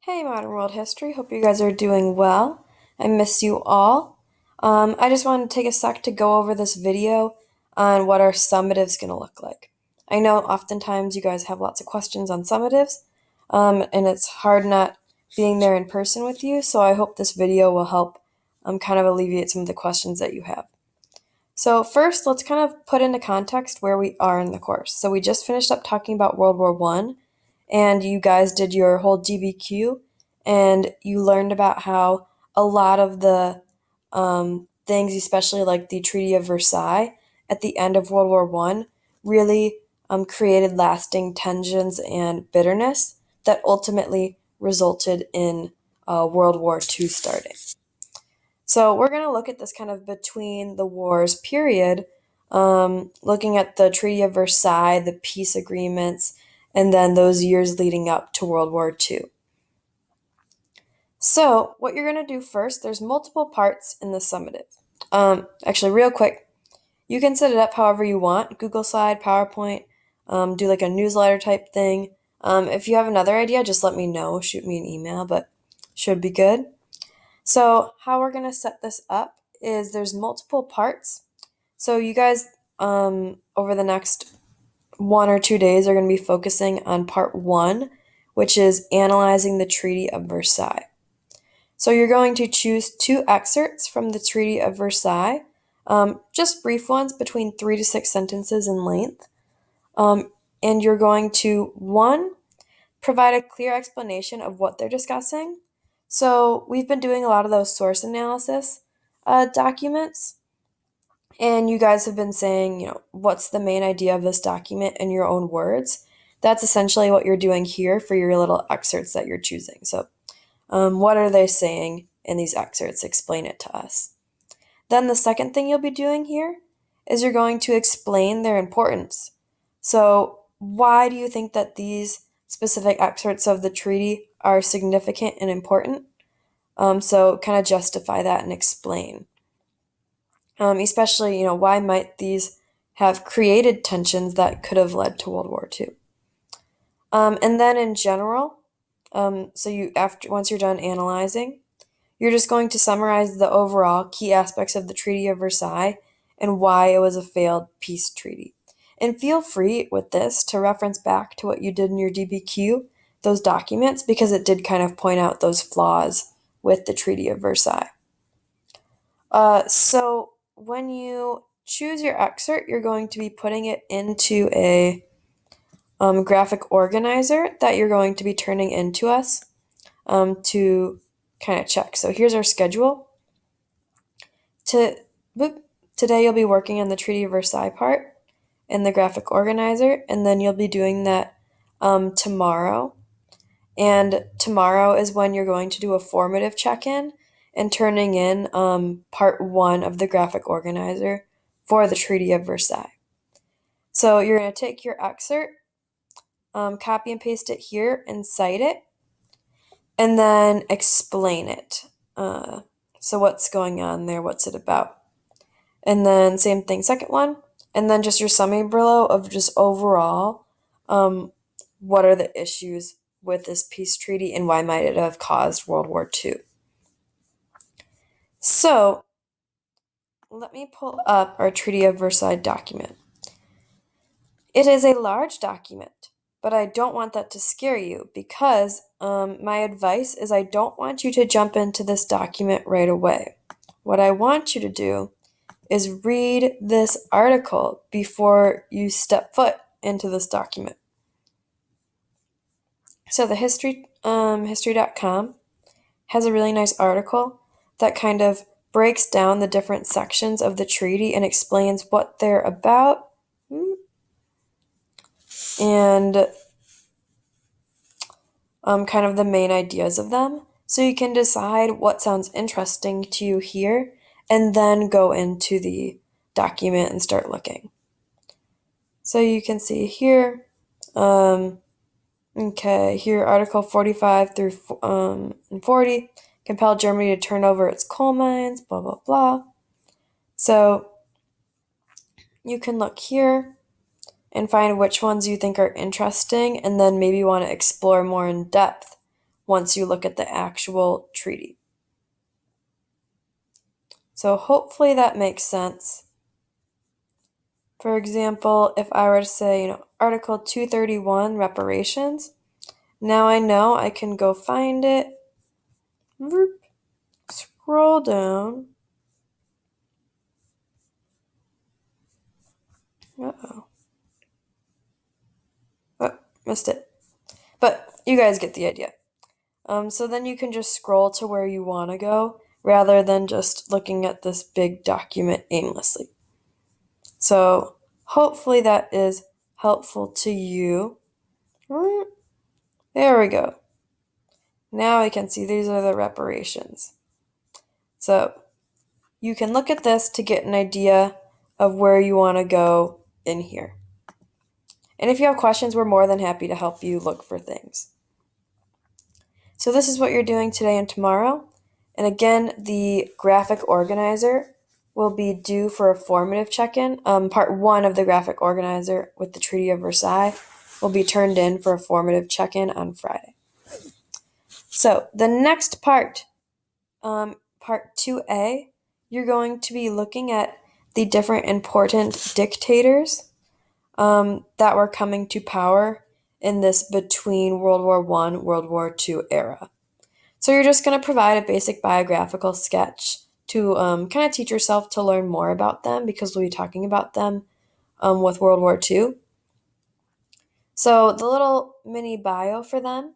Hey, Modern World History. Hope you guys are doing well. I miss you all. I just wanted to take a sec to go over this video on what our summative is going to look like. I know oftentimes you guys have lots of questions on summatives, and it's hard not being there in person with you, so I hope this video will help kind of alleviate some of the questions that you have. So first, let's kind of put into context where we are in the course. So we just finished up talking about World War I, and you guys did your whole DBQ, and you learned about how a lot of the things, especially like the Treaty of Versailles at the end of World War I, really created lasting tensions and bitterness that ultimately resulted in World War II starting. So we're going to look at this kind of between the wars period, looking at the Treaty of Versailles, the peace agreements, and then those years leading up to World War II. So what you're going to do first, there's multiple parts in the summative. Actually, real quick, you can set it up however you want, Google Slide, PowerPoint, do like a newsletter type thing. If you have another idea, just let me know, shoot me an email, but should be good. So how we're going to set this up is there's multiple parts. So you guys, over the next 1 or 2 days, are going to be focusing on part 1, which is analyzing the Treaty of Versailles. So you're going to choose 2 excerpts from the Treaty of Versailles, just brief ones between 3 to 6 sentences in length. And you're going to, 1, provide a clear explanation of what they're discussing. So we've been doing a lot of those source analysis documents, and you guys have been saying, what's the main idea of this document in your own words. That's essentially what you're doing here for your little excerpts that you're choosing. So what are they saying in these excerpts? Explain it to us. Then the second thing you'll be doing here is you're going to explain their importance. So why do you think that these specific excerpts of the treaty are significant and important? So kind of justify that and explain. Especially, why might these have created tensions that could have led to World War II? And then in general, once you're done analyzing, you're just going to summarize the overall key aspects of the Treaty of Versailles and why it was a failed peace treaty. And feel free with this to reference back to what you did in your DBQ, those documents, because it did kind of point out those flaws with the Treaty of Versailles. So when you choose your excerpt, you're going to be putting it into a graphic organizer that you're going to be turning into us to kind of check. So here's our schedule. Today you'll be working on the Treaty of Versailles part in the graphic organizer, and then you'll be doing that tomorrow. And tomorrow is when you're going to do a formative check-in and turning in part 1 of the graphic organizer for the Treaty of Versailles. So you're going to take your excerpt, copy and paste it here and cite it, and then explain it. So what's going on there? What's it about? And then same thing, second one. And then just your summary below of just overall, what are the issues with this peace treaty and why might it have caused World War II? So let me pull up our Treaty of Versailles document. It is a large document, but I don't want that to scare you because my advice is I don't want you to jump into this document right away. What I want you to do is read this article before you step foot into this document. So the history.com has a really nice article that kind of breaks down the different sections of the treaty and explains what they're about and kind of the main ideas of them. So you can decide what sounds interesting to you here and then go into the document and start looking. So you can see here, here Article 45 through 40, compelled Germany to turn over its coal mines, blah, blah, blah. So you can look here and find which ones you think are interesting and then maybe want to explore more in depth once you look at the actual treaty. So hopefully that makes sense. For example, if I were to say, Article 231, reparations, now I know I can go find it, scroll down. Uh-oh. Oh, missed it. But you guys get the idea. So then you can just scroll to where you want to go rather than just looking at this big document aimlessly. So hopefully that is helpful to you. There we go. Now I can see these are the reparations. So you can look at this to get an idea of where you want to go in here. And if you have questions, we're more than happy to help you look for things. So this is what you're doing today and tomorrow. And again, the graphic organizer will be due for a formative check-in. Part 1 of the graphic organizer with the Treaty of Versailles will be turned in for a formative check-in on Friday. So the next part, part 2A, you're going to be looking at the different important dictators that were coming to power in this between World War I, World War II era. So you're just going to provide a basic biographical sketch to kind of teach yourself to learn more about them because we'll be talking about them with World War II. So the little mini bio for them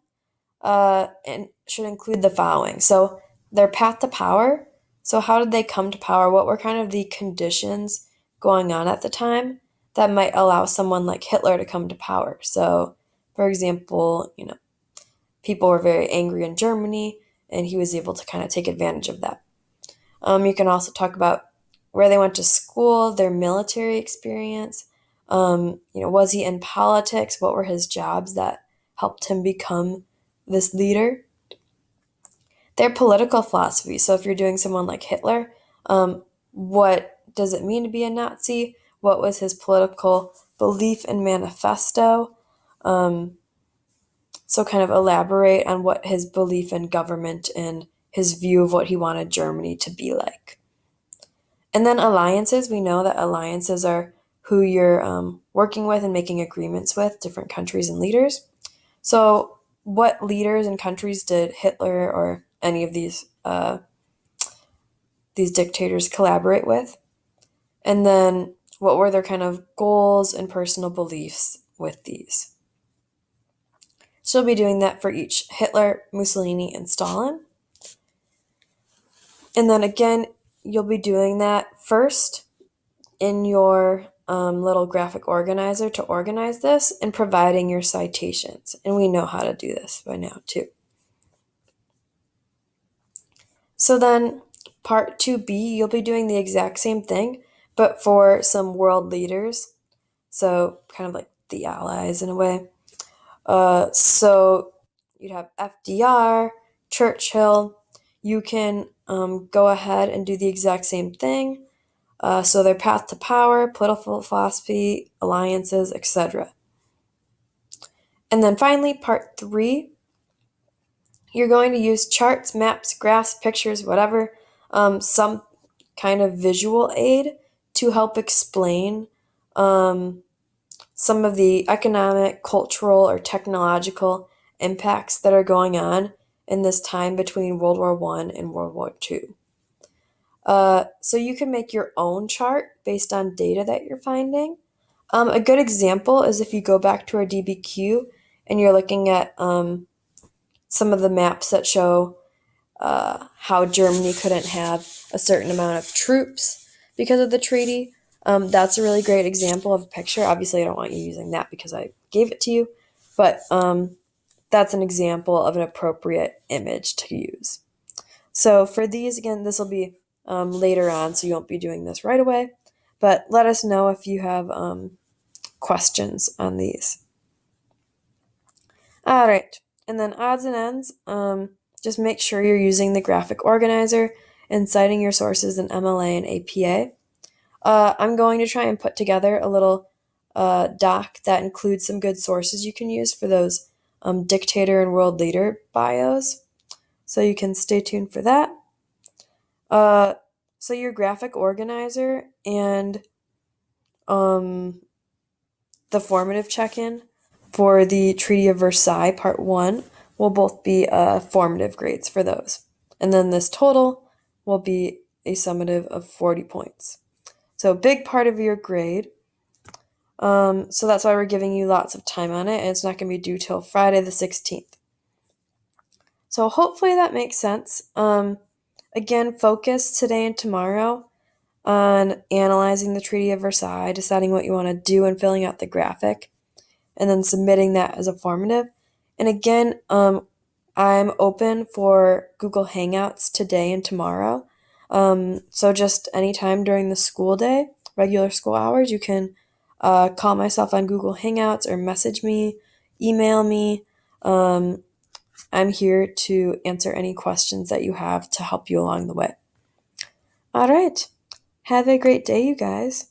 should include the following. So their path to power. So how did they come to power? What were kind of the conditions going on at the time that might allow someone like Hitler to come to power? So, for example, people were very angry in Germany, and he was able to kind of take advantage of that. You can also talk about where they went to school, their military experience. Was he in politics? What were his jobs that helped him become this leader? Their political philosophy. So if you're doing someone like Hitler, what does it mean to be a Nazi? What was his political belief and manifesto? So kind of elaborate on what his belief in government and his view of what he wanted Germany to be like. And then alliances. We know that alliances are who you're working with and making agreements with, different countries and leaders. So what leaders and countries did Hitler or any of these dictators collaborate with? And then what were their kind of goals and personal beliefs with these? She'll be doing that for each Hitler, Mussolini, and Stalin. And then again, you'll be doing that first in your little graphic organizer to organize this and providing your citations. And we know how to do this by now too. So then part 2B, you'll be doing the exact same thing, but for some world leaders. So kind of like the allies in a way. So you'd have FDR, Churchill. You can go ahead and do the exact same thing. So their path to power, political philosophy, alliances, etc. And then finally, part 3, you're going to use charts, maps, graphs, pictures, whatever, some kind of visual aid to help explain some of the economic, cultural, or technological impacts that are going on in this time between World War I and World War II. So you can make your own chart based on data that you're finding. A good example is if you go back to our DBQ and you're looking at some of the maps that show how Germany couldn't have a certain amount of troops because of the treaty. That's a really great example of a picture. Obviously, I don't want you using that because I gave it to you, but that's an example of an appropriate image to use. So for these, again, this will be later on, so you won't be doing this right away, but let us know if you have questions on these. All right, and then odds and ends, just make sure you're using the graphic organizer and citing your sources in MLA and APA. I'm going to try and put together a little doc that includes some good sources you can use for those dictator and world leader bios. So you can stay tuned for that. So your graphic organizer and the formative check-in for the Treaty of Versailles Part 1 will both be formative grades for those. And then this total will be a summative of 40 points. So a big part of your grade. So that's why we're giving you lots of time on it, and it's not going to be due till Friday the 16th. So hopefully that makes sense. Again, focus today and tomorrow on analyzing the Treaty of Versailles, deciding what you want to do and filling out the graphic, and then submitting that as a formative. And again, I'm open for Google Hangouts today and tomorrow. So just anytime during the school day, regular school hours, you can call myself on Google Hangouts or message me, email me. I'm here to answer any questions that you have to help you along the way. All right. Have a great day, you guys.